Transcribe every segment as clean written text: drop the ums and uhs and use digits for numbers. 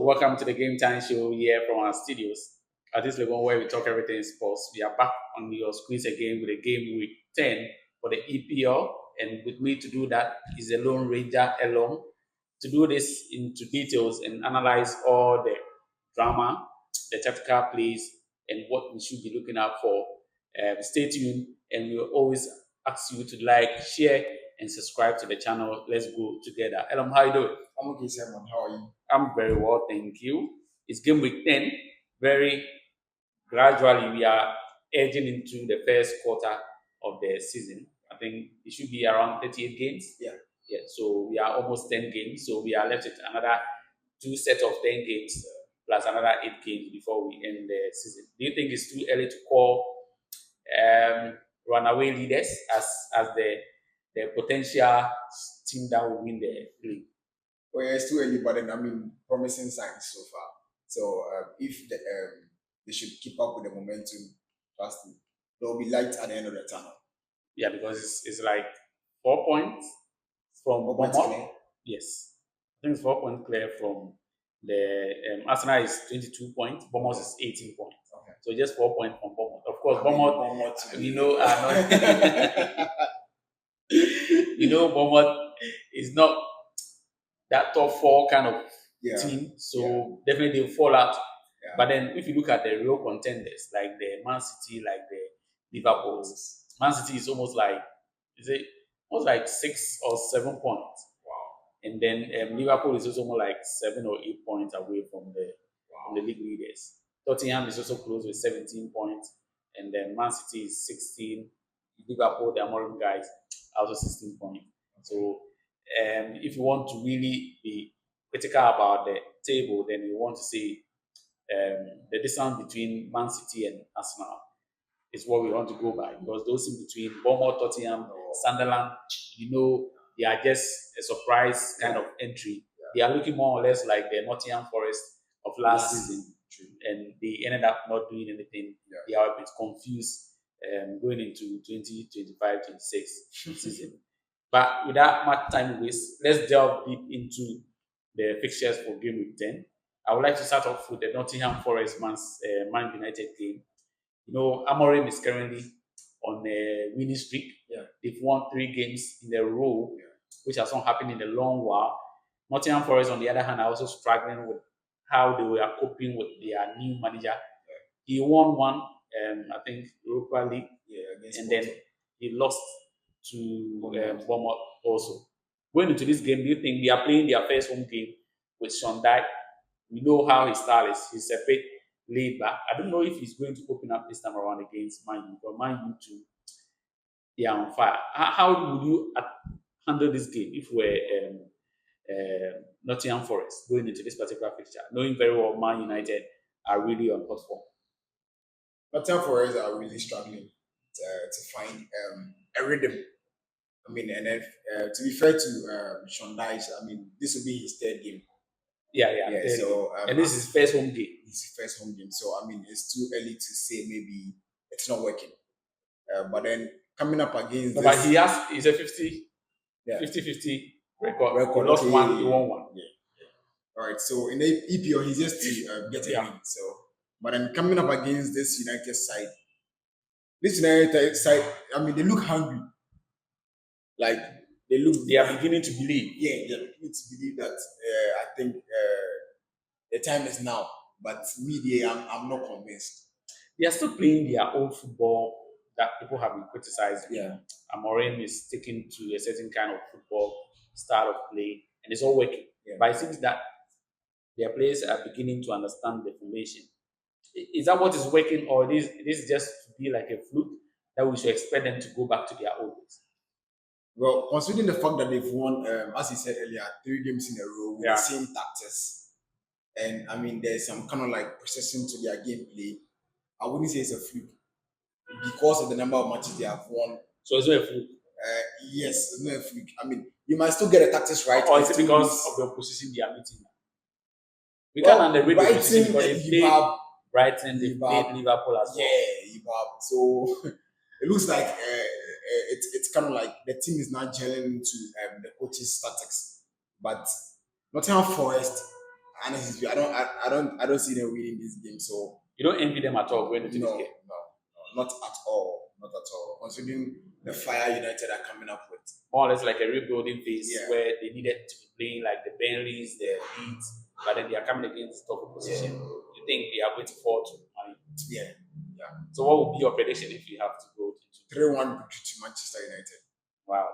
welcome to the Game Time Show here from our studios. At this level where we talk everything sports. We are back on your screens again with a game week 10 for the EPL. And with me to do that is a Lone Ranger alone. To do this into details and analyze all the drama, the tactical plays, and what we should be looking out for. Stay tuned, and we'll always ask you to like, share, and subscribe to the channel. Let's go together. Elam, how you doing? I'm okay, Simon. How are you? I'm very well, thank you. It's game week 10. Very gradually, we are edging into the first quarter of the season. I think it should be around 38 games. Yeah, so we are almost 10 games. So we are left with another two sets of 10 games plus another 8 games before we end the season. Do you think it's too early to call runaway leaders as the potential team that will win the league? Well, it's too early, but then promising signs so far. So if they should keep up with the momentum, trust me, there will be light at the end of the tunnel. Yeah, because it's like 4 points from Bournemouth. Yes, I think it's 4 points clear from the Arsenal is 22 points. Bournemouth is 18 points. Okay. So just 4 points from Bournemouth. Of course, Bournemouth, we know, are not. Bournemouth is not that top four kind of team. So definitely they'll fall out. Yeah. But then if you look at the real contenders, like the Man City, like the Liverpool, Man City is almost like 6 or 7 points. Wow. And then Liverpool is also more like 7 or 8 points away from the league leaders. Tottenham is also close with 17 points. And then Man City is 16. Liverpool, the Amorim guys, are also 16 points. So if you want to really be critical about the table, then you want to say the distance between Man City and Arsenal is what we want to go by, because those in between Bournemouth, Tottenham, Sunderland, they are just a surprise kind of entry. Yeah. They are looking more or less like the Nottingham Forest of last season. True. And they ended up not doing anything. Yeah. They are a bit confused going into 2025-26 season. But without much time waste, let's delve deep into the fixtures for game week 10. I would like to start off with the Nottingham Forest Man United game. Amorim is currently on a winning streak. Yeah. They've won 3 games in a row, which has not happened in a long while. Nottingham Forest, on the other hand, are also struggling with how they were coping with their new manager. Yeah. He won one, I think, Europa League, and then he lost to Bournemouth also. Going into this game, do you think they are playing their first home game with Sean Dyche? We know how his style is. He's a bit laid back. I don't know if he's going to open up this time around against Man U, but Man U too, they are on fire. How would you handle this game if we're Nottingham Forest going into this particular fixture, knowing very well Man United are really on hot form? Nottingham Forest are really struggling to find a rhythm. And then to be fair to Sean Dyche, this will be his 3rd game. Yeah. So and this is his first home game. It's his first home game. So it's too early to say maybe it's not working. But then coming up against but he's a 50-50 record. He lost one, he won one. Yeah. All right. So in the EPL, he's just to get a win. So, but then coming up against this United side, they look hungry. Like they are beginning to believe. Yeah, they're beginning to believe that I think the time is now. But me, I'm not convinced. They are still playing their own football that people have been criticizing. Yeah. Amorim is sticking to a certain kind of football style of play, and it's all working. Yeah. But it seems that their players are beginning to understand the formation. Is that what is working, or this just to be like a fluke that we should expect them to go back to their old days? Well, considering the fact that they've won, as you said earlier, 3 games in a row with the same tactics, and there's some kind of like precision to their gameplay, I wouldn't say it's a fluke because of the number of matches they have won. So it's not a fluke? Yes, it's not a fluke. You might still get the tactics right. Or is it because of the opposition they are meeting? We can't underrate the opposition because they played Brighton, they played Liverpool as well. Yeah, you have. So it looks like it's kind of like the team is not gelling into the coach's tactics. But Nottingham Forest honestly, I don't see them winning this game. So You don't envy them at all going into this no, game. not at all, not at all. Considering the fire United are coming up with. More or less like a rebuilding phase Yeah. where they needed to be playing like the Burnleys, the Leeds, but then they are coming against top opposition. You think they are going to fall to money? Yeah. So what would be your prediction if you have to go to 3-1 victory to Manchester United. Wow.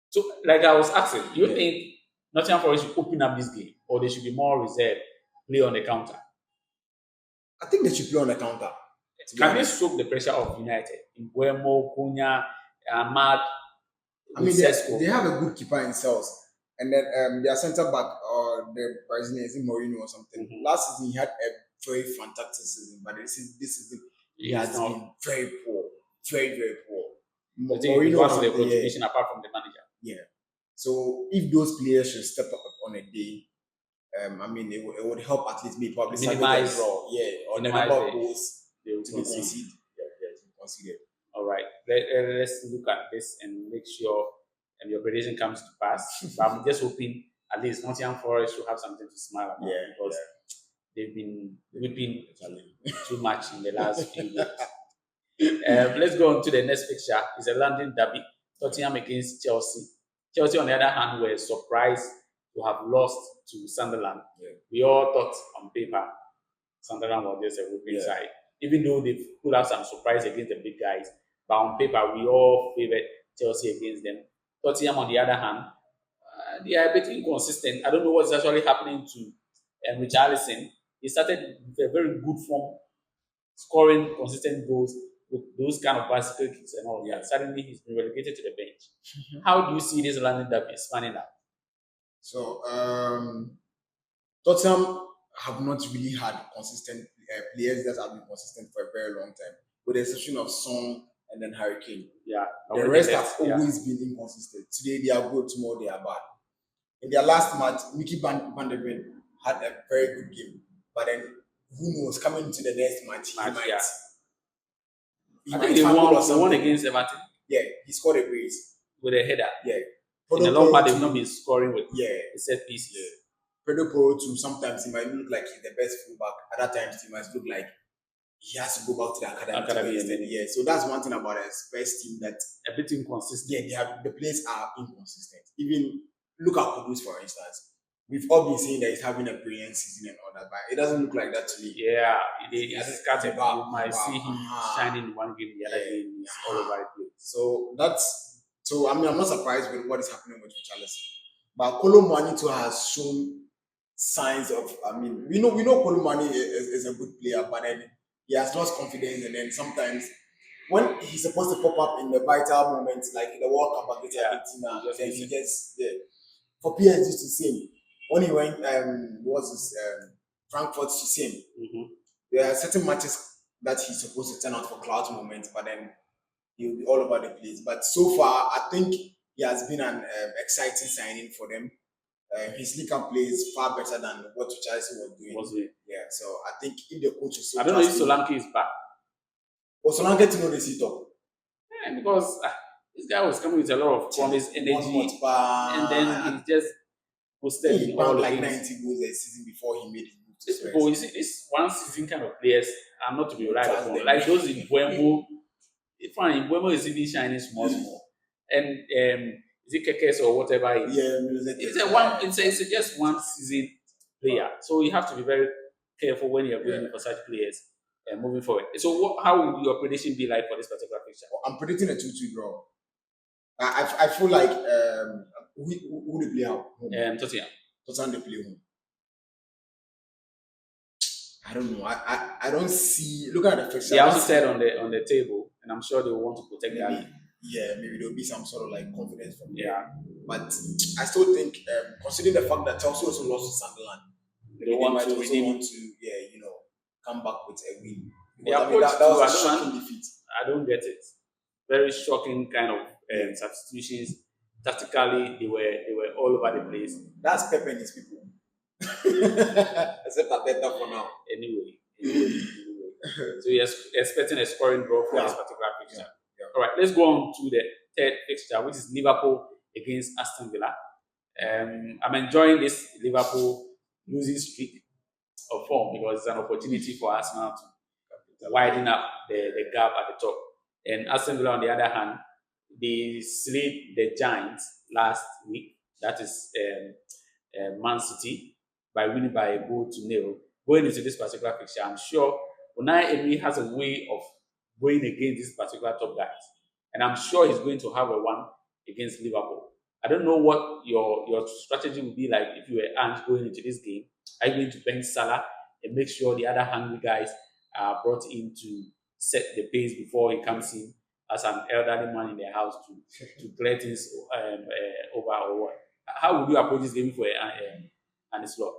So like I was asking, do you think Nottingham Forest should open up this game or they should be more reserved, play on the counter? I think they should play on the counter. Can they soak the pressure of United? In Buemo, Cunha, Ahmad, I mean, they have a good keeper in Cells. And then their centre back, the Brazilian, is Mourinho or something. Mhm. Last season, he had a very fantastic season, but this season, he has been very poor. Very, very poor. Mourinho was the contribution apart from the manager. Yeah. So if those players should step up on a day, I mean, it would help at least me probably minimize draw. Yeah, or the number of goals they will to be conceded. Yeah, to be conceded. All right, let's look at this and make sure your prediction comes to pass. But I'm just hoping at least Nottingham Forest should have something to smile about because they've been whipping too much in the last few years. Let's go on to the next fixture. It's a London derby. Tottenham against Chelsea. Chelsea, on the other hand, were surprised to have lost to Sunderland. Yeah. We all thought on paper Sunderland was just a whipping side, even though they pulled out some surprise against the big guys. But on paper, we all favored Chelsea against them. Tottenham, on the other hand, they are a bit inconsistent. I don't know what's actually happening to Richarlison. He started with a very good form, scoring consistent goals with those kind of bicycle kicks and all that. Suddenly, he's been relegated to the bench. How do you see this London derby spanning out? So, Tottenham have not really had consistent players that have been consistent for a very long time, with the exception of Son and then Harry Kane. Yeah, the rest have always been inconsistent. Today they are good, tomorrow they are bad. In their last match, Mickey Van der Ven had a very good game, but then who knows? Coming into the next match, he might. I think they won against Everton. Yeah, he scored a brace with a header. Yeah, in the long part, they've not been scoring with the set pieces. Yeah. Pedro Porro too. Sometimes he might look like he's the best fullback. Other times he might look like he has to go back to the academy. Yeah, so that's one thing about a Spurs team that a bit inconsistent. Yeah, the players are inconsistent. Even look at Kudus, for instance. We've all been saying that he's having a brilliant season and all that, but it doesn't look like that to me. Yeah, it's scattered. You might see him shining in one game, the other game he's all over the place. So I mean, I'm not surprised with what is happening with Richarlison. But Kolo Muani too has shown signs of. I mean, we know Kolo Muani is a good player, but then he has lost confidence, and then sometimes when he's supposed to pop up in the vital moments, like in the World Cup against Argentina, then he gets for PSG to see him. When he went, Frankfurt to see him. Mm-hmm. There are certain matches that he's supposed to turn out for clout moments, but then he'll be all over the place. But so far, I think he has been an exciting signing for them. His league can play is far better than what Richarlison was doing. Yeah, so I think if the coach is so I don't know if Solanke is back. Or Solanke to know the seat up. Yeah, because this guy was coming with a lot of promise, energy, and then he just posted he all like 90 goals a season before he made his move to Spurs. You see, this one season kind of players are not to be relied upon. Like those in Buemo, Buemo is even shining small. And is it Kekes or whatever? It's just one season player. So you have to be very careful when you're going for such players and moving forward. So how would your prediction be like for this particular fixture? I'm predicting a 2-2 draw. I feel like who they play out? Tottenham they play home. I don't know. I don't see. Look at the fixture. They also said on the table, and I'm sure they will want to protect that. Yeah, maybe there'll be some sort of like confidence from there. But I still think, considering the fact that Chelsea also lost to Sunderland, they want to come back with a win. That was a shocking defeat. I don't get it. Very shocking kind of substitutions. Tactically, they were all over the place. That's Pep and his people. Except Ateta for now. Anyway. So you're expecting a scoring draw for this particular fixture. Yeah. All right, let's go on to the third fixture, which is Liverpool against Aston Villa. I'm enjoying this Liverpool losing streak of form because it's an opportunity for Arsenal to widen up the gap at the top. And Aston Villa, on the other hand, they slayed the Giants last week. That is Man City by winning by a goal to nil. Going into this particular fixture, I'm sure Unai Emery has a way of going against these particular top guys, and I'm sure he's going to have a one against Liverpool. I don't know what your strategy would be like if you were Ange going into this game. Are you going to bench Salah and make sure the other hungry guys are brought in to set the pace before he comes in as an elderly man in the house to clear things over or what? How would you approach this game for an slot?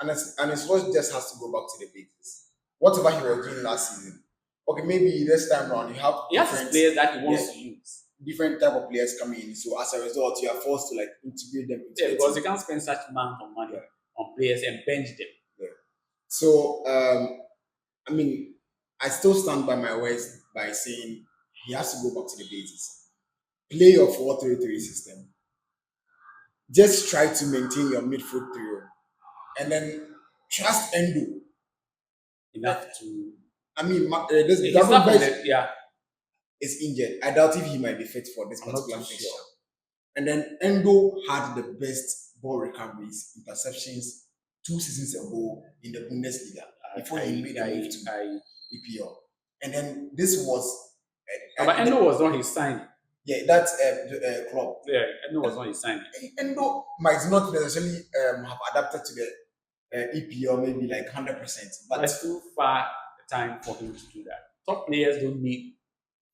And his Slot just has to go back to the basics. Whatever he was doing last season. Okay, maybe this time around you have He has his players that he wants to use. Different type of players coming in. So as a result, you are forced to like integrate them into the because you can't spend such amount of money on players and bench them. Yeah. So I mean, I still stand by my words by saying he has to go back to the basics. Play your 4-3-3 system. Just try to maintain your midfield trio. And then trust Endo enough to. I mean, this is injured. I doubt if he might be fit for this particular fixture. Sure. And then Endo had the best ball recoveries, interceptions 2 seasons ago in the Bundesliga before he made a move to EPL. And then this was. But Endo was not his sign. Yeah, that's club. Yeah, Endo was not his sign. Endo might not necessarily have adapted to the EPL maybe like 100%. But it's too far time for him to do that. Top players don't need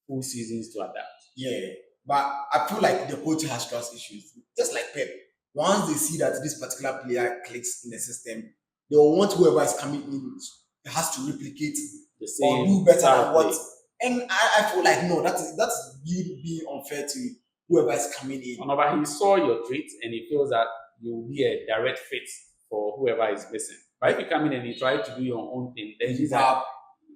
full seasons to adapt. Yeah, but I feel like the coach has trust issues. Just like Pep. Once they see that this particular player clicks in the system, they will want whoever is coming in has to replicate the same or do better than what. And I feel like no, that's you being unfair to whoever is coming in. But he saw your traits and he feels that you will be a direct fit for whoever is missing. But if you come in and you try to do your own thing, then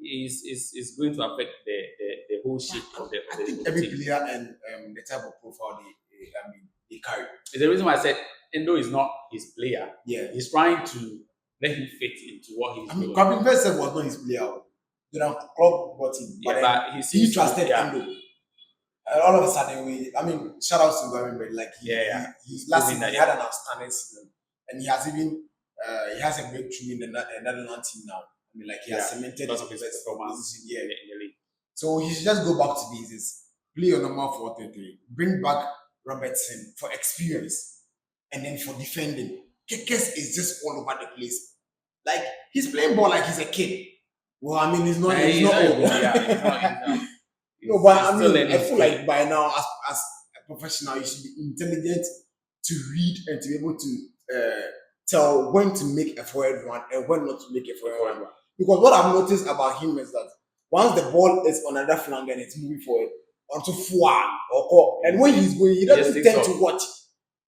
is going to affect the whole shape of the. I think every player and the type of profile they carry. It's the reason why I said Endo is not his player. Yeah, he's trying to let him fit into what he's doing. Kwame Percy was not his player. Club brought him, but he trusted Endo. All of a sudden, shout out to Kwame, like he last season he had an outstanding season, and he has even he has a breakthrough in the Netherlands team now. He has cemented because of his performance in the league. So he should just go back to basics, play your normal 4-3-3, bring back Robertson for experience, and then for defending. Kekes is just all over the place. Like he's playing ball like he's a kid. Well, he's not old. He's not. No, but I feel like by now, as a professional, you should be intelligent to read and to be able to tell when to make a forward run and when not to make a forward run. Because what I've noticed about him is that once the ball is on another flank and it's moving forward, onto four or and when he's going, he doesn't tend to watch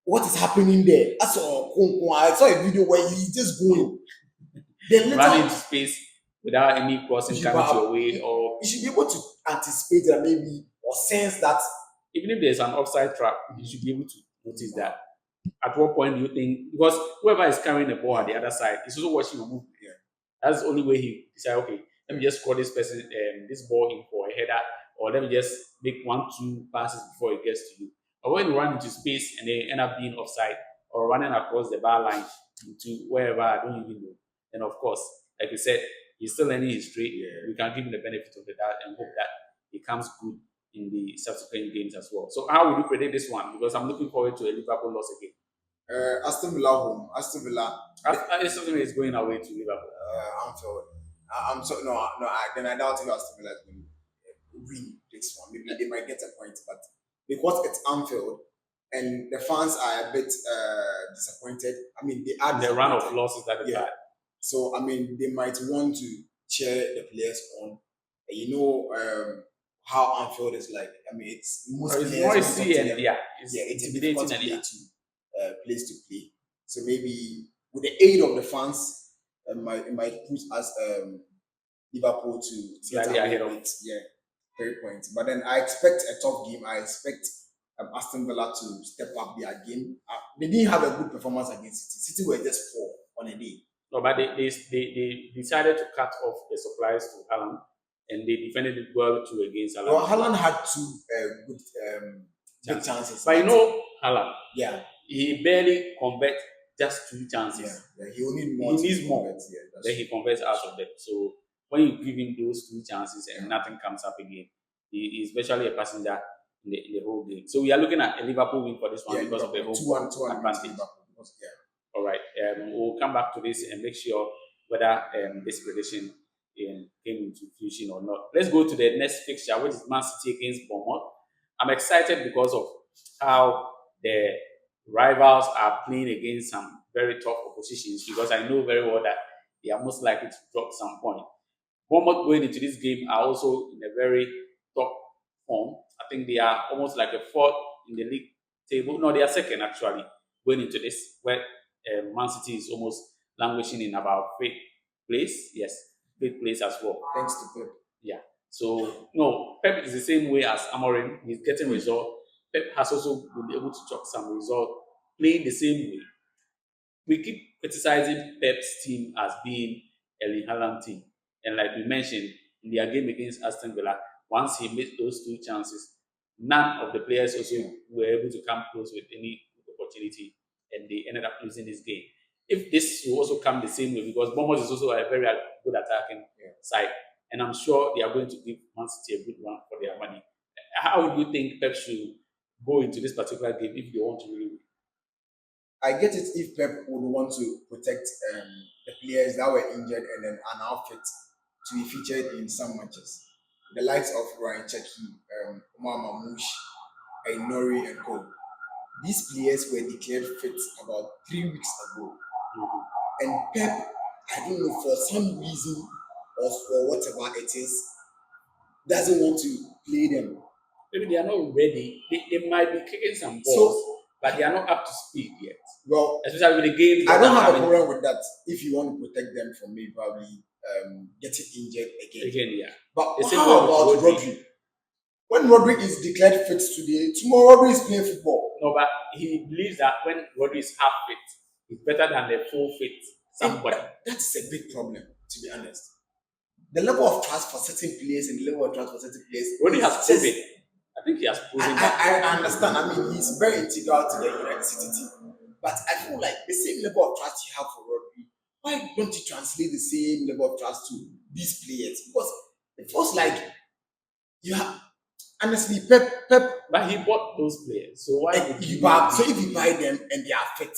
what is happening there. I saw a video where he's just going. Running into space without any crossing coming to your way, or you should be able to anticipate that maybe or sense that even if there's an offside trap, you should be able to notice that. At what point do you think, because whoever is carrying the ball at the other side is also watching your movement. Yeah. That's the only way he decide, okay, let me just score this person this ball in for a header, or let me just make 1-2 passes before it gets to you. But when you run into space and they end up being offside or running across the bar line into wherever, I don't even know. And of course, like you said, he's still learning history. Yeah. We can give him the benefit of the doubt and hope that he comes good in the subsequent games as well. So how would you predict this one? Because I'm looking forward to a Liverpool loss again. Aston Villa home. Aston Villa is going away to Liverpool. Then I doubt if Aston Villa is going to win this one. Maybe they might get a point, but because it's Anfield and the fans are a bit disappointed. They are the run of losses that they've had. So they might want to cheer the players on. How Anfield is like. It's noisy and it's intimidating place to play. So maybe with the aid of the fans, it might push us Liverpool to slightly ahead of 3 points. But then I expect a tough game. I expect Aston Villa to step up their game. They didn't have a good performance against City. City were just poor on a day. No, but they decided to cut off the supplies to Haaland, and they defended it well too against Haaland. Well, Haaland had two good big chances. But you know, Haaland, yeah, he barely converts just two chances. Yeah, he will need more. He needs more. Then he converts out of them. So when you give him those two chances and nothing comes up again, he is virtually a passenger in the whole game. So we are looking at a Liverpool win for this one because of the home 2-1 advantage. All right. We'll come back to this and make sure whether this prediction came into fruition or not. Let's go to the next fixture, which is Man City against Bournemouth. I'm excited because of how the rivals are playing against some very tough oppositions, because I know very well that they are most likely to drop some point. Bournemouth going into this game are also in a very top form. I think they are almost like a fourth in the league table. No, they are second actually going into this, where Man City is almost languishing in about fifth place. Yes, fifth place as well. Thanks to Pep. Yeah. So no, Pep is the same way as Amorim. He's getting results. Pep has also been able to chalk some results playing the same way. We keep criticizing Pep's team as being Erling Haaland team, and like we mentioned in their game against Aston Villa, once he made those two chances, none of the players also were able to come close with any opportunity, and they ended up losing this game. If this will also come the same way, because Bournemouth is also a very good attacking side, and I'm sure they are going to give Man City a good run for their money. How would you think Pep should go into this particular game if they want to really win? I get it if Pep would want to protect the players that were injured and then are now fit to be featured in some matches. The likes of Ryan Cherki, Omar Mamouche, Nori and Co. These players were declared fit about 3 weeks ago. And Pep, I don't know, for some reason or for whatever it is, doesn't want to play them. Maybe they are not ready. They might be kicking some balls, but they are not up to speed yet. Well, especially with the games. I don't have a problem with that if you want to protect them from maybe probably getting injured again. Yeah. But how about Rodri? When Rodri is declared fit today, tomorrow Rodri is playing football. No, but he believes that when Rodri is half fit, he's better than the full fit somebody. That's a big problem, to be honest. The level of trust for certain players and the level of trust for certain players. Rodri has proven. I think he has proven that. I understand. I mean, he's very integral to the United City team. But I feel like the same level of trust you have for Rodri, why don't you translate the same level of trust to these players? Because it feels like you have, honestly, Pep. But he bought those players, so why would you? So if you buy them and they are fit,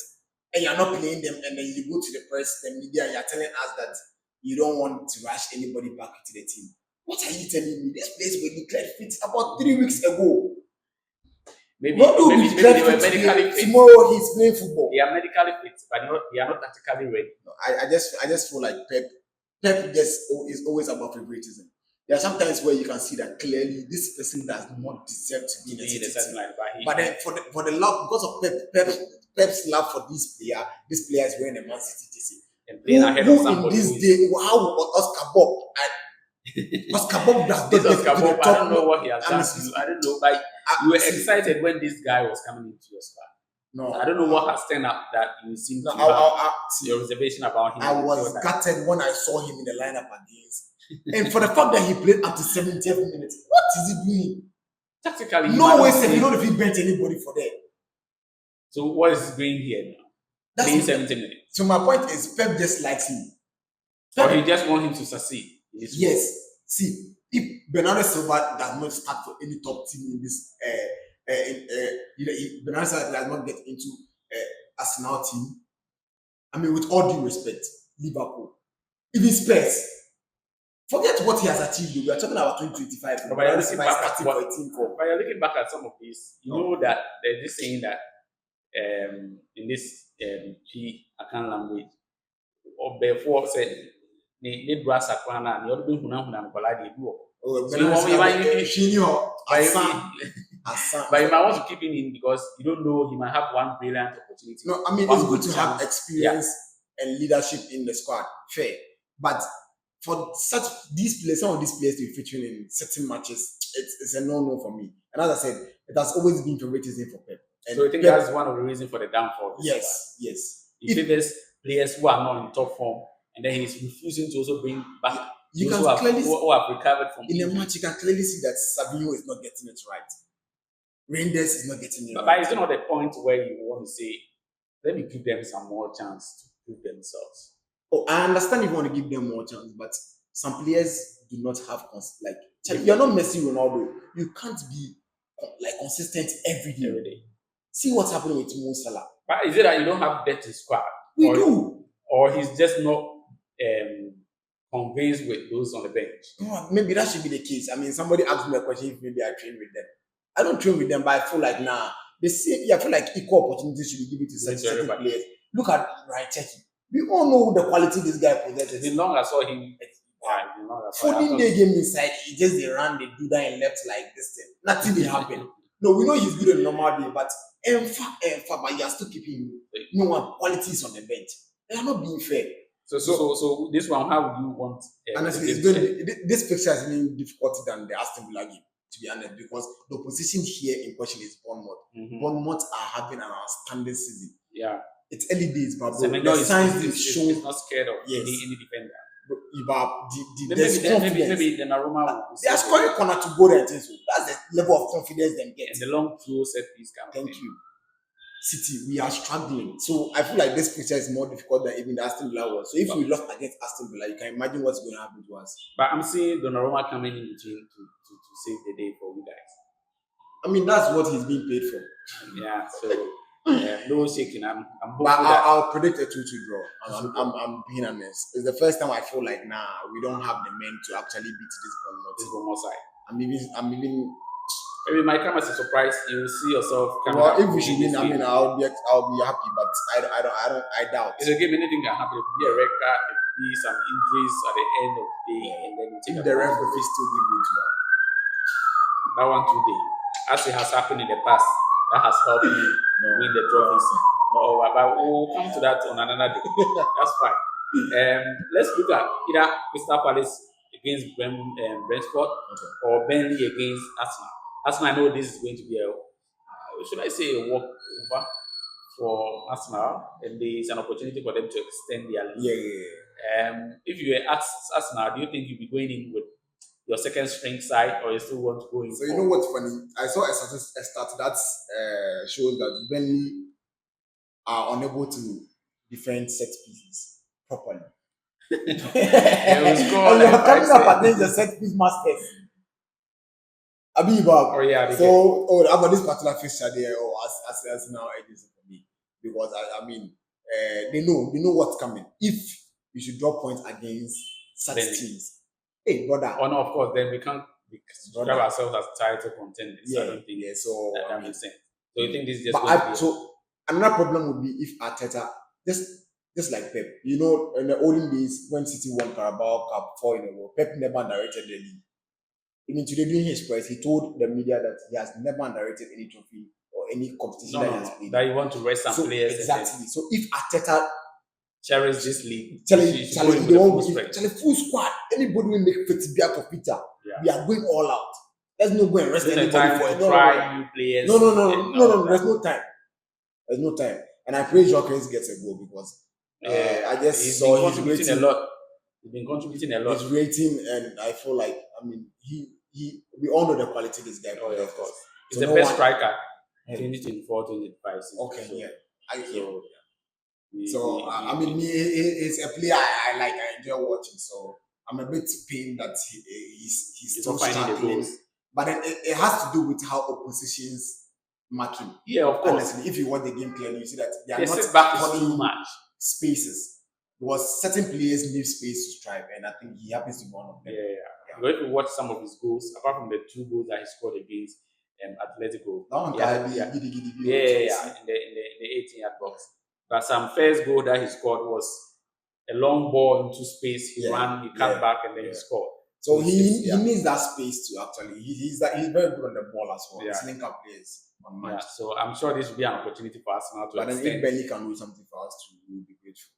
and you're not playing them, and then you go to the press, the media, and you're telling us that you don't want to rush anybody back into the team. What are you telling me? These players were declared fit about 3 weeks ago. Maybe they were medically fit. Tomorrow he's playing football. They are medically fit, but they are not tactically ready. No, I just feel like Pep just is always about favoritism. There are some times where you can see that clearly this person does not deserve to be in the team. But then for the love, because of Pep's love for this player is wearing a Man City jersey. And playing ahead of somebody. In this day, how Oscar Bob does Oscar Bob, I don't know what he has done to you. I don't know, but you were excited when this guy was coming into your squad. No, I don't know what has turned up that you seem to have your reservation about him. I was gutted when I saw him in the lineup against. And for the fact that he played up to 70th minute, what is he doing? Tactically, no way, you don't even bench anybody for that. So what is he doing here now? That's playing 70 minutes. So my point is, Pep just likes him. Or he just wants him to succeed. Yes. See, if Bernardo Silva does not start for any top team in this, if Bernardo Silva does not get into Arsenal team, I mean, with all due respect, Liverpool, even Spurs, forget what he has achieved. We are talking about 2025. But you're looking back at some of these, you know that there's this saying that in this Akan language, or before said, they brass a crown and the other people who have but you might want to keep him in because you don't know, he might have one brilliant opportunity. No, I mean, it's good to have experience and leadership in the squad. Fair. But for these players, some of these players to be featuring in certain matches, it's a no-no for me. And as I said, it has always been favoritism for Pep. And so I think that's one of the reasons for the downfall. Yes. He favors players who are not in top form, and then he's refusing to also bring back You those can clearly who have recovered from in a injury. match, you can clearly see that Savinho is not getting it right. Reinders is not getting it But right. is it not the point where you want to say, let me give them some more chance to prove themselves? Oh, I understand if you want to give them more chance, but some players do not have you're not Messi Ronaldo. You can't be like consistent every day. Every day. See what's happening with Mo Salah. But is it that you don't have depth in squad? We do. Or he's just not convinced with those on the bench? Maybe that should be the case. I mean, somebody asked me a question if maybe I train with them. I don't train with them, but I feel like I feel like equal opportunities should be given to certain players. Look at Ryan. We all know the quality this guy possesses. The long I saw him, 14-day game inside, he just they ran, they do that and left like this thing. Nothing will happen. No, we know he's good in normal day, but in fact, but you are still keeping him. No one qualities on the bench. They are not being fair. So this one, how would you want? Honestly, this picture is even difficult than the Aston Villa game, to be honest, because the opposition here in question is Bournemouth. Bournemouth are having an outstanding season. Yeah. It's early days, but the signs is shown. It's not scared of any defender. Maybe the Naruma. They are scoring corner to go there. So that's the level of confidence they get. And the long throw set piece Thank you. City, we are struggling. So I feel like this picture is more difficult than even the Aston Villa was. So if we lost against Aston Villa, you can imagine what's going to happen to us. But I'm seeing Donnarumma coming in between to save the day for you guys. I mean, that's what he's being paid for. Yeah, so no shaking. I'm hopeful I'll predict a 2-2 draw. I'm being honest. It's the first time I feel like we don't have the men to actually beat this Bournemouth side. I'm even. Maybe it might come as a surprise. You will see yourself coming. Well, if we should win, I mean, I'll be happy, but I doubt. It's a game. Anything can happen. It could be a red card. It could be some injuries at the end of the day, and then you take if the ref will still give it to us. That one today, as it has happened in the past, that has helped me win the trophies. No, but we'll come to that on another day. That's fine. Let's look at either Crystal Palace against Brentford or Burnley against Arsenal. Arsenal, I know this is going to be should I say a walkover for Arsenal, and there is an opportunity for them to extend their lead. If you were asked Arsenal, do you think you'll be going in with your second string side, or you still want to go in? So you know what's funny? I saw a stat that shows that Burnley are unable to defend set pieces properly. And you're coming up against the set piece masters. Abiba. Oh yeah. About this particular fixture there, as now edges for me, because I mean, they know what's coming. If you should drop points against such teams, hey brother. Oh no, of course. Then we can't describe ourselves as title contenders. Yeah, I don't think so that makes sense. So you think this is just so another problem would be if Arteta just like Pep, you know, in the olden days when City won Carabao Cup 4 in a row, Pep never underrated the league. Even today during his press, he told the media that he has never underrated any trophy or any competition that he has played. That you want to rest some players. Exactly. So if Arteta cherish this league, full squad, anybody will make fit to be out of Peter. We are going all out. Let's not go and rest anybody for try new players. No. There's no time. There's no time. And I pray Jockers gets a goal because I just saw his rating a lot. He's been contributing a lot. His rating, and I feel like we all know the quality of this guy. Oh, yeah, of course. He's the best striker. 2024, 2025. Okay, so I mean, it's a player I like. I enjoy watching. So I'm a bit pained that he's still struggling. But it has to do with how oppositions mark him. Yeah, of course. Honestly, if you watch the game clearly, you see that they are not back too much spaces. Because certain players need space to strive, and I think he happens to be one of them. Yeah. But if you watch some of his goals, apart from the 2 goals that he scored against Atletico, in the 18-yard box. But some first goal that he scored was a long ball into space. He ran, he cut back, and then he scored. So he needs that space to actually. He's very good on the ball as well. He's link up players on match. Yeah, so I'm sure this will be an opportunity for Arsenal to. But then if Benny can do something for us too, we'll be grateful.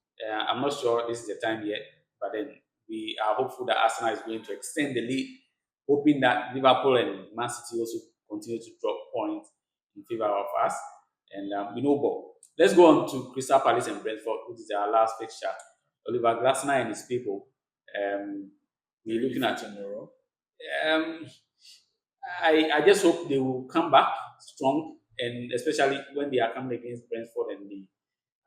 I'm not sure this is the time yet, but then we are hopeful that Arsenal is going to extend the lead, hoping that Liverpool and Man City also continue to drop points in favor of us. and we know ball. Let's go on to Crystal Palace and Brentford, which is our last fixture. Oliver Glasner and his people. We're looking at tomorrow. I just hope they will come back strong, and especially when they are coming against Brentford and the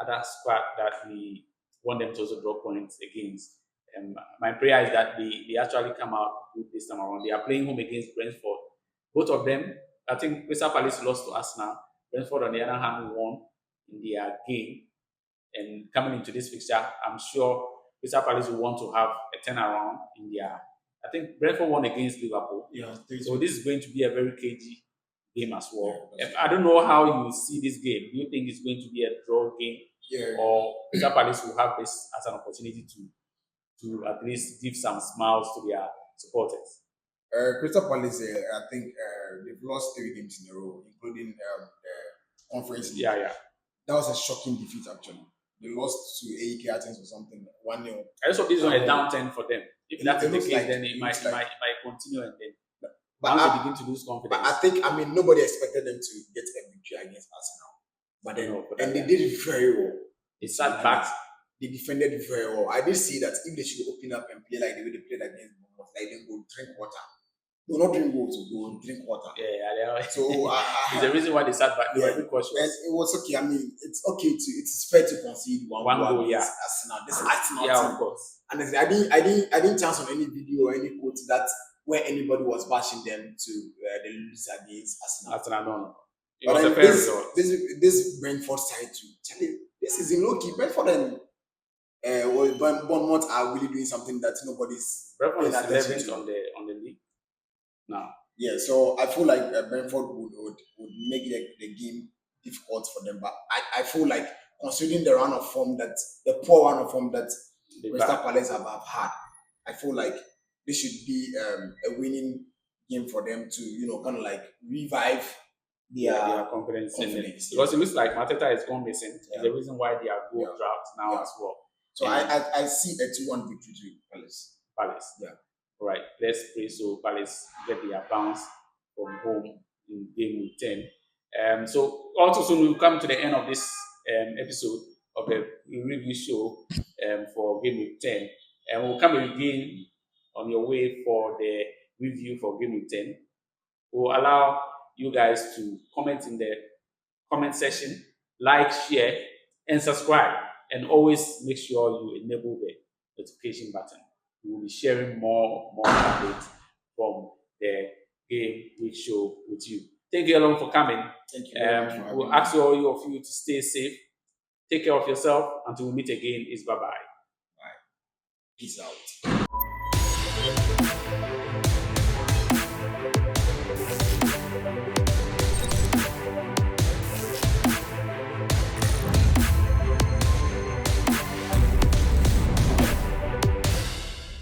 other squad that we want them to also draw points against. My prayer is that they actually come out good this time around. They are playing home against Brentford. Both of them, I think Crystal Palace lost to Arsenal. Brentford, on the other hand, won in their game. And coming into this fixture, I'm sure Crystal Palace will want to have a turnaround in their. I think Brentford won against Liverpool. Yeah, so this is going to be a very cagey game as well. I don't know how you see this game. Do you think it's going to be a draw game? Yeah. Or Crystal Palace will have this as an opportunity to at least give some smiles to their supporters? Crystal Palace, I think they've lost 3 games in a row, including the conference league. Yeah. That was a shocking defeat, actually. They lost to AEK Athens or something, 1-0. I just hope this is not a down turn for them. If that's the case, like, then it might continue, and then but once they begin to lose confidence. But I think, nobody expected them to get a victory against Arsenal. But then, they did it very well. They sat back. They defended it very well. I did see that if they should open up and play like the way they played against Bournemouth, like they go drink water. No, not drink water, go drink water. Yeah. So it's the reason why they sat back. They were cautious. And it was okay. It's okay it's fair to concede one goal against Arsenal. This Arsenal team. Of course. And I didn't chance on any video or any quote that where anybody was bashing them to the lose against Arsenal. No. It was a fair result. This Brentford side too. This is in low key. Brentford and Bournemouth are really doing something that nobody's. Brentford is 11th on the league now. Yeah, so I feel like Brentford would make the game difficult for them. But I feel like considering the poor run of form that Crystal Palace have had, I feel like this should be a winning game for them to kind of like revive their confidence. Because it looks like Mateta is gone missing. Yeah. The reason why they are goal drought now as well. So I see a 2-1 victory to Palace. Yeah. All right. Let's pray so Palace get their bounce from home in game week 10. So also soon we'll come to the end of this episode of the review show for game week 10. And we'll come again on your way for the review for game week 10. We'll allow you guys to comment in the comment section, like, share, and subscribe. And always make sure you enable the notification button. We will be sharing more updates from the game week show with you. Thank you all for coming. Thank you. We'll ask all of you to stay safe. Take care of yourself. Until we meet again, bye-bye. Bye. Peace out.